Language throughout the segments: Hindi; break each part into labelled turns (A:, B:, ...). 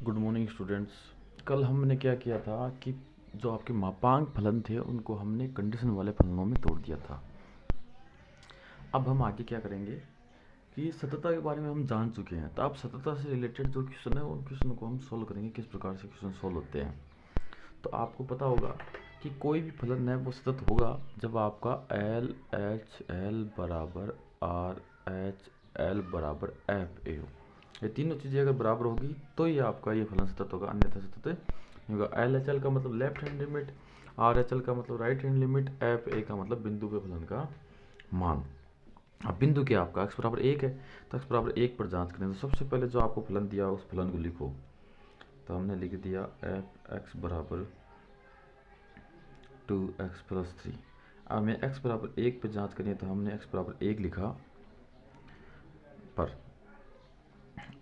A: Good morning students. कल हमने क्या किया था कि जो आपके मापांक फलन थे उनको हमने कंडीशन वाले फलनों में तोड़ दिया था। अब हम आगे क्या करेंगे कि सततता के बारे में हम जान चुके हैं, तो अब सततता से रिलेटेड जो क्वेश्चन है उन क्वेश्चन को हम सोल्व करेंगे, किस प्रकार से क्वेश्चन सोल्व होते हैं। तो आपको पता होगा कि कोई भी फलन है वो सतत होगा जब आपका एल एच एल बराबर आर एच एल बराबर एफ ए हो। ये तीनों चीज़ें अगर बराबर होगी तो ये आपका ये फलन सतत होगा, अन्यथा सतत नहीं होगा। एल एच एल का मतलब left hand limit, are H L का मतलब right hand limit, F A का मतलब बिंदु पे फलन का मान। अब बिंदु क्या आपका x बराबर एक है, तो x बराबर एक पर जांच करें। तो सबसे पहले जो आपको फलन दिया उस फलन को लिखो। तो हमने लिख दिया एफ एक्स बराबर 2x प्लस 3। अब हमें x बराबर एक पे जांच करनी है, तो हमने x बराबर एक लिखा। पर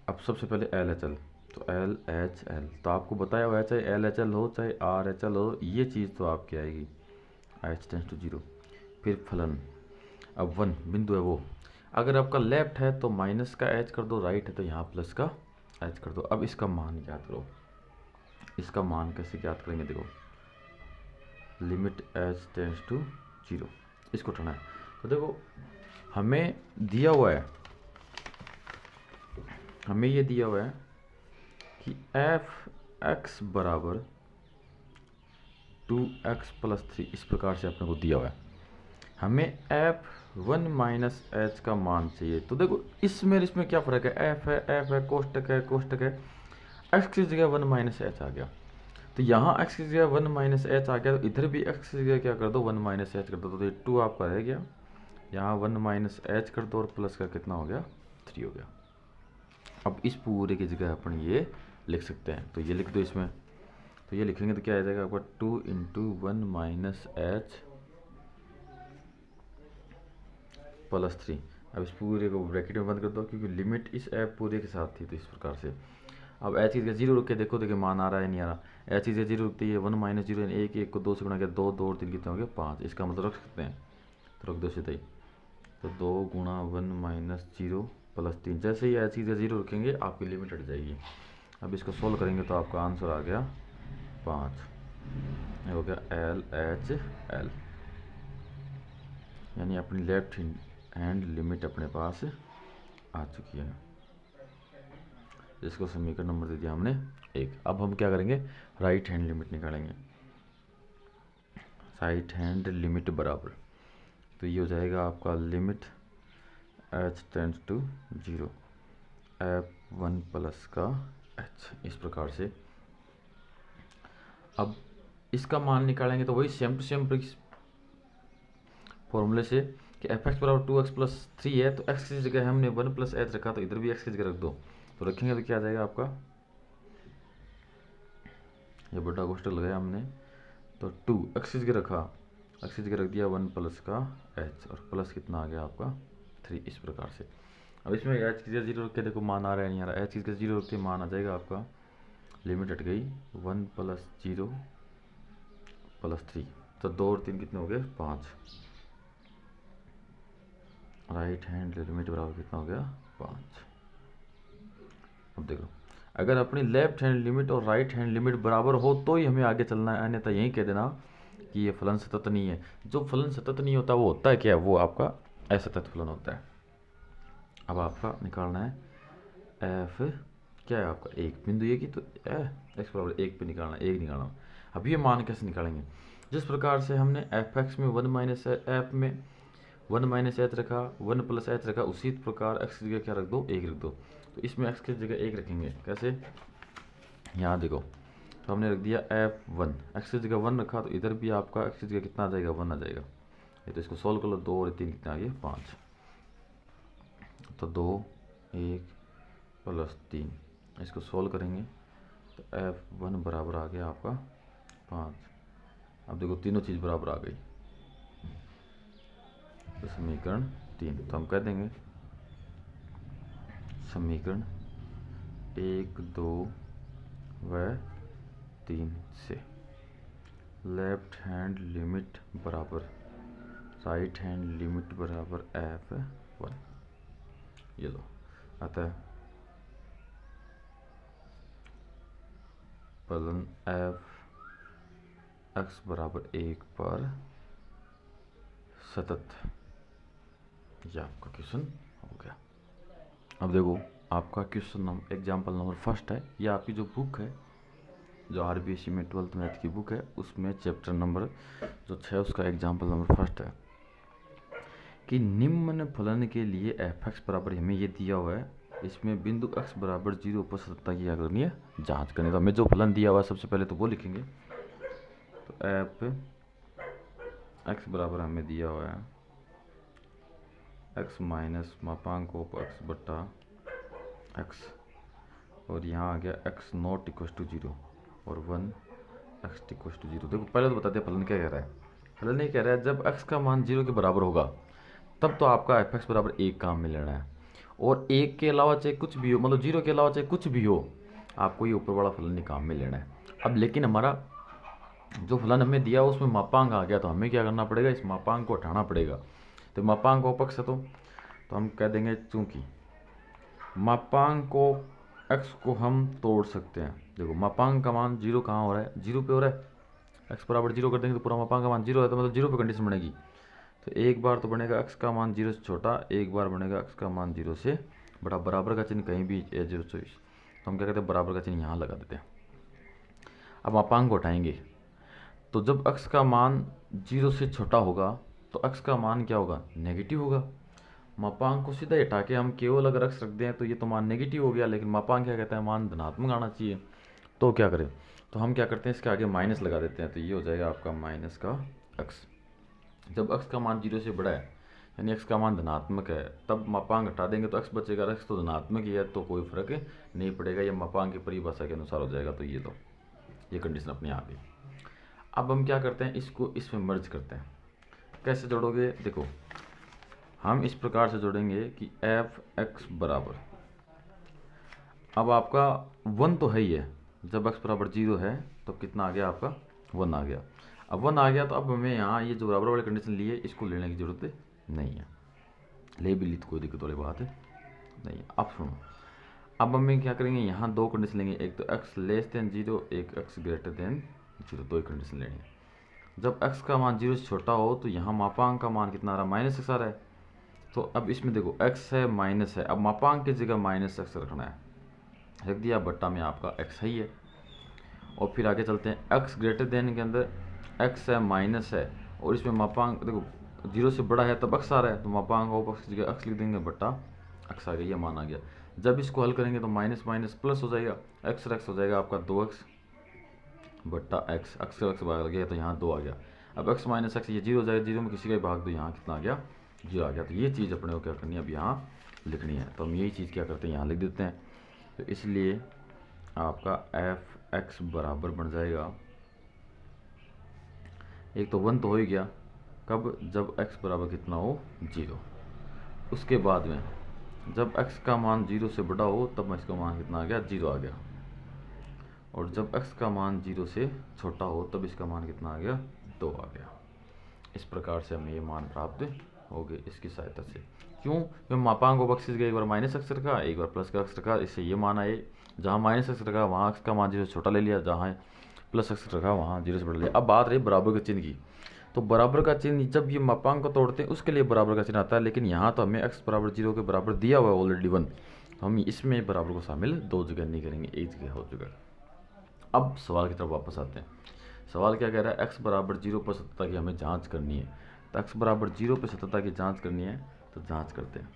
A: अब सबसे पहले एल एच एल, तो एल एच एल तो आपको बताया हुआ है, चाहे एल एच एल हो चाहे आर एच एल हो, ये चीज़ तो आपकी आएगी एच टेंस टू जीरो। फिर फलन, अब वन बिंदु है वो, अगर आपका लेफ्ट है तो माइनस का एच कर दो, राइट है तो यहाँ प्लस का एच कर दो। अब इसका मान ज्ञात करो। इसका मान कैसे ज्ञात करेंगे, देखो limit H tends to zero, इसको उठाना है। तो देखो हमें दिया हुआ है, हमें ये दिया हुआ है कि एफ एक्स बराबर 2x प्लस 3, इस प्रकार से अपने को दिया हुआ है। हमें एफ वन माइनस एच का मान चाहिए। तो देखो इसमें इसमें क्या फ़र्क है, एफ है कोष्टक है, एक्स की जगह वन माइनस एच आ गया। तो यहाँ एक्स की जगह वन माइनस एच आ गया, तो इधर भी एक्स की जगह क्या कर दो, वन माइनस एच कर दो। तो ये टू आपका रह गया, यहाँ वन माइनस एच कर दो और प्लस का कितना हो गया, 3 हो गया। अब इस पूरे की जगह अपन ये लिख सकते हैं, तो ये लिख दो इसमें। तो ये लिखेंगे तो क्या आ जाएगा आपका 2 into one minus H plus 3। अब इस पूरे को ब्रैकेट में बंद कर दो, क्योंकि लिमिट इस ऐप पूरे के साथ थी, तो इस प्रकार से। अब एच चीज़ का जीरो रुक के देखो, देखिए मान आ रहा है नहीं आ रहा। एच चीज़ का जीरो रुकती है, वन माइनस जीरो, एक एक को दो से गुणा किया, दो दो और तीन कितने हो गए, 5। इसका मतलब रख सकते हैं, तो रख दो सीधा ही। तो 2 गुणा वन माइनस जीरो प्लस 3, जैसे ही एच चीज़ का जीरो रखेंगे आपकी लिमिट हट जाएगी। अब इसको सोल्व करेंगे तो आपका आंसर आ गया 5, हो गया एल एच एल, यानी अपनी लेफ्ट हैंड लिमिट अपने पास आ चुकी है। इसको समीकरण नंबर दे दिया हमने 1। अब हम क्या करेंगे, राइट हैंड लिमिट निकालेंगे। राइट हैंड लिमिट बराबर, तो ये हो जाएगा आपका limit H tends to zero, F one plus का एच, इस प्रकार से। अब इसका मान निकालेंगे तो वही सेम टू सेम फॉर्मूले से कि एफ एक्स बराबर 2x प्लस 3 है, तो x की जगह हमने 1 प्लस एच रखा, तो इधर भी x की जगह रख दो। तो रखेंगे तो क्या आ जाएगा आपका, ये बड़ा कोष्टक लगाया हमने, तो 2 x की जगह रखा, x की जगह रख दिया 1 प्लस का h, और प्लस कितना आ गया आपका 3, इस प्रकार से। अब इसमें h की जगह जीरो रख के देखो मान आ रहा है नहीं आ रहा, h की जगह जीरो रख के मान आ जाएगा आपका, लिमिट हट गई 1 प्लस जीरो प्लस 3, तो 2 और 3 कितने हो गए, 5। राइट हैंड लिमिट बराबर कितना हो गया, 5। अब देखो अगर अपनी लेफ्ट हैंड लिमिट और राइट हैंड लिमिट बराबर हो तो ही हमें आगे चलना है, अन्यथा यहीं कह देना कि ये फलन सतत नहीं है। जो फलन सतत नहीं होता वो होता है क्या, वो आपका असतत फलन होता है। अब आपका निकालना है एफ, क्या है आपका एक बिंदु ये की, तो एक्स बराबर एक पे निकालना, एक निकालना। अब ये मान कैसे निकालेंगे, जिस प्रकार से हमने एफ एक्स में वन माइनस एफ में वन माइनस एच रखा, वन प्लस एच रखा, उसी प्रकार एक्स की जगह क्या रख दो, एक रख दो। तो इसमें एक्स की जगह एक रखेंगे, कैसे, यहाँ देखो, तो हमने रख दिया एफ वन, एक्स की जगह वन रखा, तो इधर भी आपका एक्स की जगह कितना आ जाएगा, 1 आ जाएगा। ये तो इसको सोल्व कर लो, 2 और 3 कितना आ गया, 5। तो 2 1 प्लस 3, इसको सोल्व करेंगे तो एफ वन बराबर आ गया आपका 5। अब देखो तीनों चीज़ बराबर आ गई, तो समीकरण 3, तो हम कह देंगे समीकरण 1 2 व 3 से लेफ्ट हैंड लिमिट बराबर राइट हैंड लिमिट बराबर एफ वन, ये लो। अतः फलन एफ एक्स बराबर 1 पर सतत, ये आपका क्वेश्चन हो गया। अब देखो आपका question number example number first है, ये आपकी जो बुक है, जो आरबीएसई में 12th मैथ की बुक है, उसमें चैप्टर नंबर जो 6 उसका एग्जाम्पल नंबर फर्स्ट है कि निम्न फलन के लिए एफ एक्स बराबर हमें ये दिया हुआ है, इसमें बिंदु x बराबर 0 पर सततता की क्या करनी है, जांच करनी है। तो हमें जो फलन दिया हुआ है सबसे पहले तो वो लिखेंगे। तो एफ एक्स बराबर हमें दिया हुआ है x माइनस मापांक ऑफ x बट्टा x, और यहाँ आ गया x नॉट इक्वल टू 0 और 1 x इक्वल टू 0। देखो पहले तो बताते हैं फलन क्या कह रहा है। फलन ये कह रहा है जब x का मान 0 के बराबर होगा तब तो आपका एफ एक्स बराबर 1 काम में लेना है, और 1 के अलावा चाहे कुछ भी हो, मतलब 0 के अलावा चाहे कुछ भी हो, आपको ये ऊपर वाला फलन ही काम में लेना है। अब लेकिन हमारा जो फलन हमें दिया उसमें मापांक आ गया, तो हमें क्या करना पड़ेगा, इस मापांक को हटाना पड़ेगा। तो मापांक ऑफ है तो हम कह देंगे चूंकि मापांक को x को हम तोड़ सकते हैं। देखो मापांक का मान 0 कहाँ हो रहा है, 0 पे हो रहा है। x बराबर 0 कर देंगे तो पूरा मापांक का मान 0 है, तो मतलब 0 पे कंडीशन बनेगी। तो एक बार तो बनेगा x का मान 0 से छोटा, एक बार बनेगा x का मान 0 से बड़ा। बराबर का चिन्ह कहीं भी 0 24, तो हम क्या कहते हैं बराबर का चिन्ह यहाँ लगा देते हैं। अब मापांक को हटाएंगे, तो जब x का मान 0 से छोटा होगा तो x का मान क्या होगा, नेगेटिव होगा। मापांक को सीधा हटा के हम केवल अगर x रख दें तो ये तो मान नेगेटिव हो गया, लेकिन मापांक क्या कहता है, मान धनात्मक आना चाहिए। तो क्या करें, तो हम क्या करते हैं, इसके आगे माइनस लगा देते हैं, तो ये हो जाएगा आपका माइनस का x। जब x का मान 0 से बड़ा है यानी x का मान धनात्मक है, तब मापांक हटा देंगे तो x बचेगा। x तो धनात्मक ही है तो कोई फर्क नहीं पड़ेगा, ये मापांक की परिभाषा के अनुसार हो जाएगा। तो ये कंडीशन अपनी आ गई। अब हम क्या करते हैं, इसको इसमें मर्ज करते हैं। कैसे जोड़ोगे, देखो हम इस प्रकार से जोड़ेंगे कि एफ एक्स बराबर, अब आपका 1 तो है ही है, जब x बराबर 0 है तो कितना आ गया आपका 1 आ गया। अब 1 आ गया तो अब हमें यहाँ ये जो बराबर वाली कंडीशन ली है इसको लेने की जरूरत नहीं है, ले भी ली तो कोई दिक्कत वाली बात नहीं है। अब सुनो, अब हमें क्या करेंगे, यहाँ दो कंडीशन लेंगे, एक तो x लेस देन 0, एक x ग्रेटर देन 0, दो ही कंडीशन लेंगे। जब x का मान 0 से छोटा हो तो यहाँ मापांक का मान कितना आ रहा है, माइनस x आ रहा है। तो अब इसमें देखो x है माइनस है, अब मापांक की जगह माइनस x रखना है, रख दिया, बट्टा में आपका x है ही है। और फिर आगे चलते हैं, x ग्रेटर देन के अंदर x है माइनस है, और इसमें मापांक देखो 0 से बड़ा है तब x आ रहा है, तो मापांक ऑफ x की जगह x लिख देंगे, बट्टा x आ गया, ये मान आ गया। जब इसको हल करेंगे तो माइनस माइनस प्लस हो जाएगा, x और x हो जाएगा आपका 2x बट्टा x, x से x भाग गया तो यहाँ 2 आ गया। अब x माइनस x ये 0 हो जाएगा, 0 में किसी का भाग दो, यहाँ कितना आ गया, 0 आ गया। तो ये चीज़ अपने को क्या करनी है, अब यहाँ लिखनी है। तो हम यही चीज़ क्या करते हैं, यहाँ लिख देते हैं। तो इसलिए आपका एफ एक्स बराबर बन जाएगा, एक तो 1 तो हो ही गया, कब, जब x बराबर कितना हो, 0। उसके बाद में जब x का मान 0 से बड़ा हो तब x का मान कितना आ गया, 0 आ गया। और जब x का मान 0 से छोटा हो तब इसका मान कितना आ गया, 2 आ गया। इस प्रकार से हमें ये मान प्राप्त हो गए इसकी सहायता से। क्यों मापांक ऑफ x एक बार माइनस x रखा, एक बार प्लस का x रखा, इससे ये मान आए, जहाँ माइनस x रखा वहाँ x का मान 0 से छोटा ले लिया, जहाँ प्लस x रखा वहाँ 0 से बड़ा लिया। अब बात रही बराबर के चिन्ह की, तो बराबर का चिन्ह जब ये मापांक को तोड़ते हैं उसके लिए बराबर का चिन्ह आता है, लेकिन यहाँ तो हमें x बराबर 0 के बराबर दिया हुआ है ऑलरेडी 1, तो हम इसमें बराबर को शामिल 2 जगह नहीं करेंगे, एक जगह हो जगह। अब सवाल की तरफ वापस आते हैं। सवाल क्या कह रहा है, x बराबर 0 पर सततता की हमें जांच करनी है। तो x बराबर 0 पर सततता की जांच करनी है, तो जांच करते हैं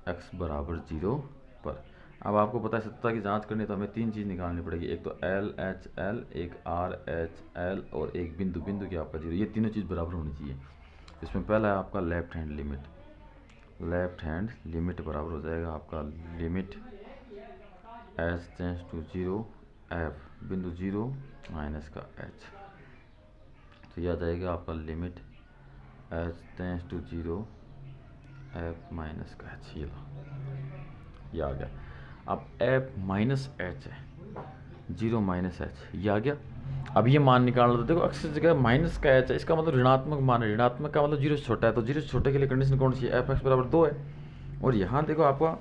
A: x बराबर 0 पर। अब आपको पता है सततता की जांच करनी है तो हमें 3 चीज़ निकालनी पड़ेगी, एक तो एल एच एल, एक आर एच एल, और एक बिंदु बिंदु की आपका 0। ये तीनों चीज़ बराबर होनी चाहिए। इसमें पहला है आपका left hand limit, left hand limit बराबर हो जाएगा आपका limit H tends to 0 F बिंदु 0 माइनस का एच। तो यह आ जाएगा आपका limit H tends to 0 F minus का एच, ये आ गया। अब एफ माइनस एच है, 0 माइनस एच, ये आ गया। अब ये मान निकालना, तो देखो अक्सर जगह माइनस का एच है, इसका मतलब ऋणात्मक मान है, ऋणात्मक का मतलब 0 से छोटा है, तो 0 से छोटे के लिए कंडीशन कौन सी है, एफ एक्स बराबर 2 है। और यहाँ देखो आपका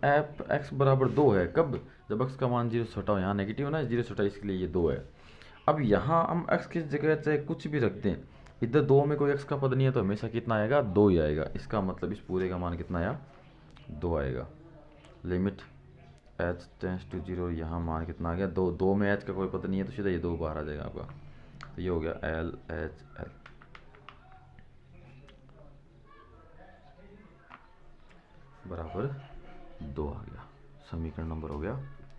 A: एफ एक्स बराबर 2 है। कब? जब एक्स का मान 0 से छोटा हो, यहाँ नेगेटिव है ना, 0 से छोटा, इसके लिए ये 2 है। अब यहाँ हम एक्स की जगह चाहे कुछ भी रख दें, इधर 2 में कोई एक्स का पद नहीं है तो हमेशा कितना आएगा? 2 ही आएगा। इसका मतलब इस पूरे का मान कितना आया? 2 आएगा। लिमिट एच टेंस टू 0, यहाँ मान कितना आ गया? 2। 2 में एच का कोई पद नहीं है तो सीधा ये 2 बाहर आ जाएगा आपका। तो ये हो गया एल एच एल बराबर 2 आ गया। समीकरण नंबर हो गया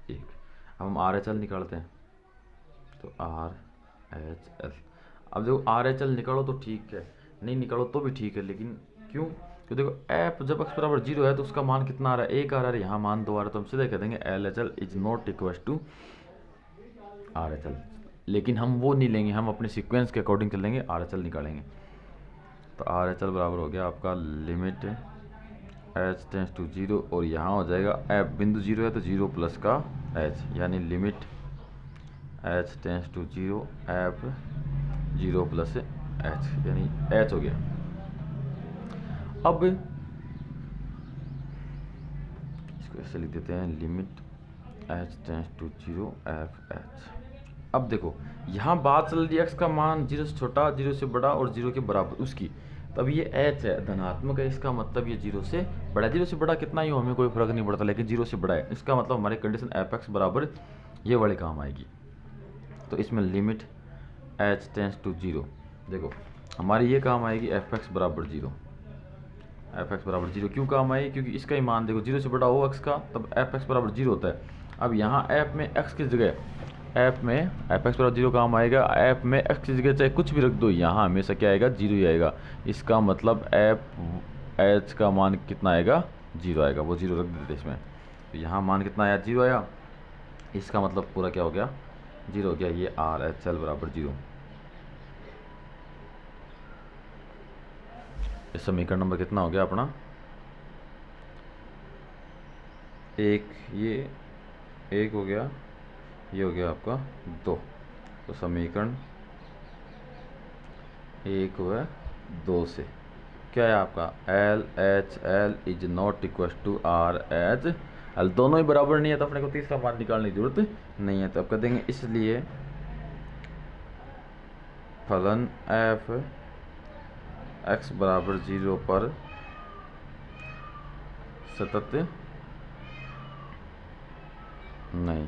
A: 1। अब हम आर एच एल निकालते हैं, तो आर एच एल। अब देखो आर एच एल निकालो तो ठीक है, नहीं निकालो तो भी ठीक है, लेकिन क्यों? तो देखो एफ जब एक्स बराबर 0 है तो उसका मान कितना आ रहा है? 1 आ रहा है, यहाँ मान 2 आ रहा है, तो हम सीधे कह देंगे L H L is not equal to R H L. लेकिन हम वो नहीं लेंगे, हम अपने सीक्वेंस के अकॉर्डिंग चलेंगे, आर एच एल निकालेंगे। तो आर एच एल बराबर हो गया आपका लिमिट एच टेंस टू 0, और यहाँ हो जाएगा एफ बिंदु 0 है तो 0 प्लस का एच, यानी limit H tends to 0 F 0 plus H, यानी एच हो गया। अब इसको ऐसे लिख देते हैं, limit H tends to 0 F H. अब देखो यहाँ बात चल रही है एक्स का मान 0 से छोटा, 0 से बड़ा और 0 के बराबर उसकी। तब ये एच है, धनात्मक है, इसका मतलब ये 0 से बड़ा। 0 से बड़ा कितना ही हो हमें कोई फर्क नहीं पड़ता, लेकिन 0 से बड़ा है, इसका मतलब हमारी कंडीशन एफ एक्स बराबर ये वाले काम आएगी। तो इसमें लिमिट एच टेंस टू 0, देखो हमारी ये काम आएगी एफ एक्स बराबर 0। एफ एक्स बराबर 0 क्यों काम आएगी? क्योंकि इसका ही मान देखो 0 से बड़ा हो एक्स का, तब एफ एक्स बराबर 0 होता है। अब यहाँ एफ में एक्स की जगह एफ में एफ एक्स बराबर 0 काम आएगा, एफ में एक्स की जगह चाहे कुछ भी रख दो, यहाँ हमेशा क्या आएगा? 0 ही आएगा। इसका मतलब एफ एच का मान कितना आएगा? 0 आएगा। वो 0 रख देते इसमें, तो यहाँ मान कितना आया? 0 आया। इसका मतलब पूरा क्या हो गया? 0 हो गया। ये आर एच एल बराबर 0। इस समीकरण नंबर कितना हो गया अपना? 1, ये 1 हो गया, ये हो गया आपका 2। तो समीकरण 1 व 2 से क्या है आपका? L H L is not equal to R H L. दोनों ही बराबर नहीं है तो अपने को तीसरा मान निकालने की जरूरत नहीं है। तो अब कह देंगे इसलिए फलन एफ एक्स बराबर 0 पर सतत नहीं।